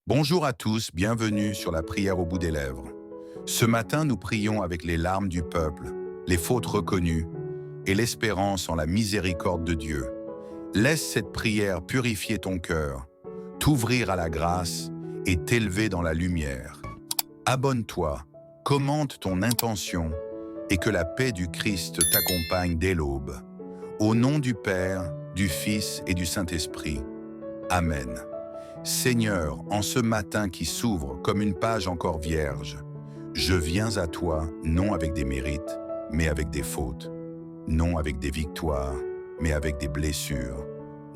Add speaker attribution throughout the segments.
Speaker 1: Bonjour à tous, bienvenue sur la prière au bout des lèvres. Ce matin, nous prions avec les larmes du peuple, les fautes reconnues et l'espérance en la miséricorde de Dieu. Laisse cette prière purifier ton cœur, t'ouvrir à la grâce et t'élever dans la lumière. Abonne-toi, commente ton intention et que la paix du Christ t'accompagne dès l'aube. Au nom du Père, du Fils et du Saint-Esprit. Amen. Seigneur, en ce matin qui s'ouvre comme une page encore vierge, je viens à toi non avec des mérites, mais avec des fautes, non avec des victoires, mais avec des blessures,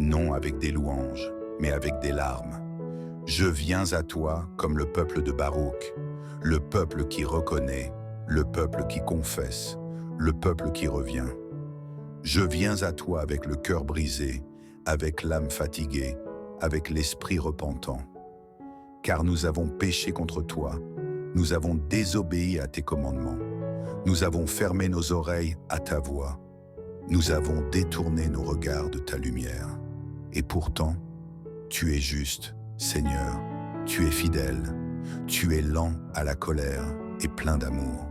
Speaker 1: non avec des louanges, mais avec des larmes. Je viens à toi comme le peuple de Baruch, le peuple qui reconnaît, le peuple qui confesse, le peuple qui revient. Je viens à toi avec le cœur brisé, avec l'âme fatiguée, avec l'esprit repentant. Car nous avons péché contre toi, nous avons désobéi à tes commandements, nous avons fermé nos oreilles à ta voix, nous avons détourné nos regards de ta lumière. Et pourtant, tu es juste, Seigneur, tu es fidèle, tu es lent à la colère et plein d'amour.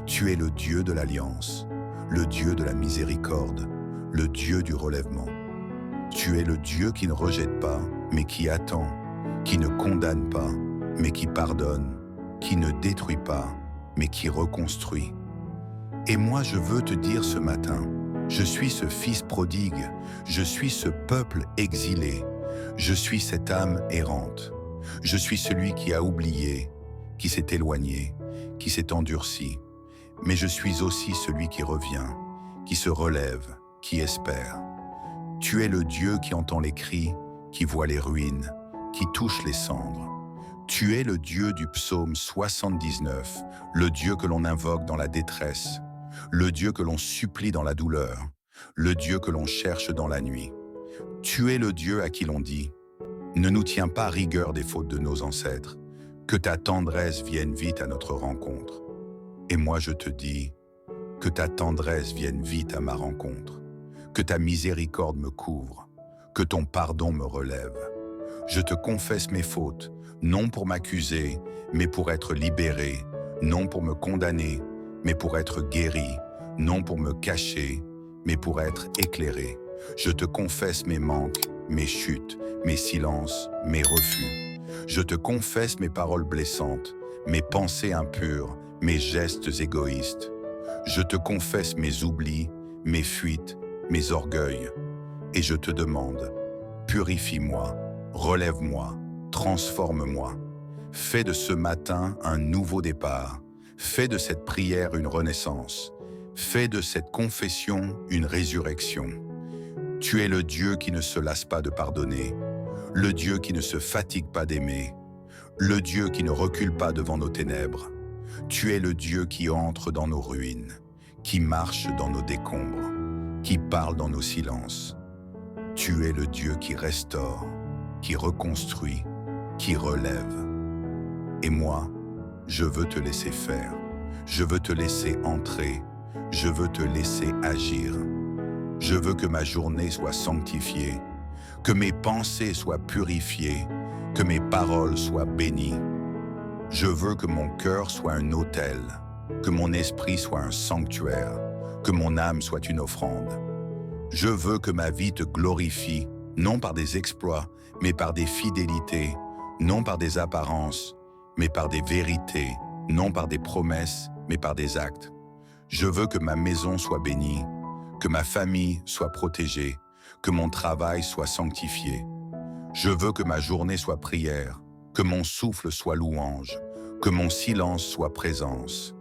Speaker 1: Tu es le Dieu de l'alliance, le Dieu de la miséricorde, le Dieu du relèvement. Tu es le Dieu qui ne rejette pas, mais qui attend, qui ne condamne pas, mais qui pardonne, qui ne détruit pas, mais qui reconstruit. Et moi, je veux te dire ce matin, je suis ce fils prodigue, je suis ce peuple exilé, je suis cette âme errante, je suis celui qui a oublié, qui s'est éloigné, qui s'est endurci, mais je suis aussi celui qui revient, qui se relève, qui espère. Tu es le Dieu qui entend les cris, qui voit les ruines, qui touche les cendres. Tu es le Dieu du psaume 79, le Dieu que l'on invoque dans la détresse, le Dieu que l'on supplie dans la douleur, le Dieu que l'on cherche dans la nuit. Tu es le Dieu à qui l'on dit « Ne nous tiens pas rigueur des fautes de nos ancêtres, que ta tendresse vienne vite à notre rencontre. » Et moi je te dis « Que ta tendresse vienne vite à ma rencontre. » Que ta miséricorde me couvre, que ton pardon me relève. Je te confesse mes fautes, non pour m'accuser, mais pour être libéré, non pour me condamner, mais pour être guéri, non pour me cacher, mais pour être éclairé. Je te confesse mes manques, mes chutes, mes silences, mes refus. Je te confesse mes paroles blessantes, mes pensées impures, mes gestes égoïstes. Je te confesse mes oublis, mes fuites, mes orgueils, et je te demande, purifie-moi, relève-moi, transforme-moi. Fais de ce matin un nouveau départ, fais de cette prière une renaissance, fais de cette confession une résurrection. Tu es le Dieu qui ne se lasse pas de pardonner, le Dieu qui ne se fatigue pas d'aimer, le Dieu qui ne recule pas devant nos ténèbres. Tu es le Dieu qui entre dans nos ruines, qui marche dans nos décombres, qui parle dans nos silences. Tu es le Dieu qui restaure, qui reconstruit, qui relève. Et moi, je veux te laisser faire, je veux te laisser entrer, je veux te laisser agir. Je veux que ma journée soit sanctifiée, que mes pensées soient purifiées, que mes paroles soient bénies. Je veux que mon cœur soit un autel, que mon esprit soit un sanctuaire, que mon âme soit une offrande. Je veux que ma vie te glorifie, non par des exploits, mais par des fidélités, non par des apparences, mais par des vérités, non par des promesses, mais par des actes. Je veux que ma maison soit bénie, que ma famille soit protégée, que mon travail soit sanctifié. Je veux que ma journée soit prière, que mon souffle soit louange, que mon silence soit présence.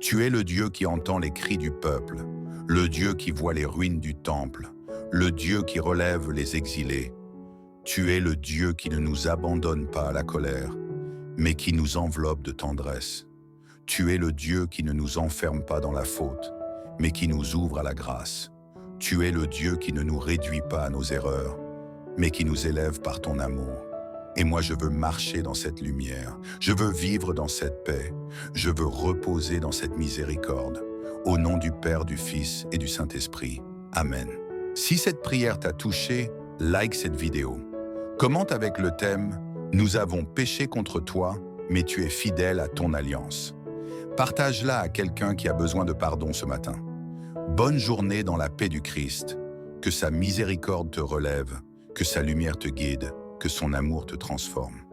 Speaker 1: Tu es le Dieu qui entend les cris du peuple, le Dieu qui voit les ruines du temple, le Dieu qui relève les exilés. Tu es le Dieu qui ne nous abandonne pas à la colère, mais qui nous enveloppe de tendresse. Tu es le Dieu qui ne nous enferme pas dans la faute, mais qui nous ouvre à la grâce. Tu es le Dieu qui ne nous réduit pas à nos erreurs, mais qui nous élève par ton amour. Et moi, je veux marcher dans cette lumière, je veux vivre dans cette paix, je veux reposer dans cette miséricorde. Au nom du Père, du Fils et du Saint-Esprit. Amen. Si cette prière t'a touché, like cette vidéo. Commente avec le thème Nous avons péché contre toi, mais tu es fidèle à ton alliance. Partage-la à quelqu'un qui a besoin de pardon ce matin. Bonne journée dans la paix du Christ. Que sa miséricorde te relève, que sa lumière te guide, que son amour te transforme.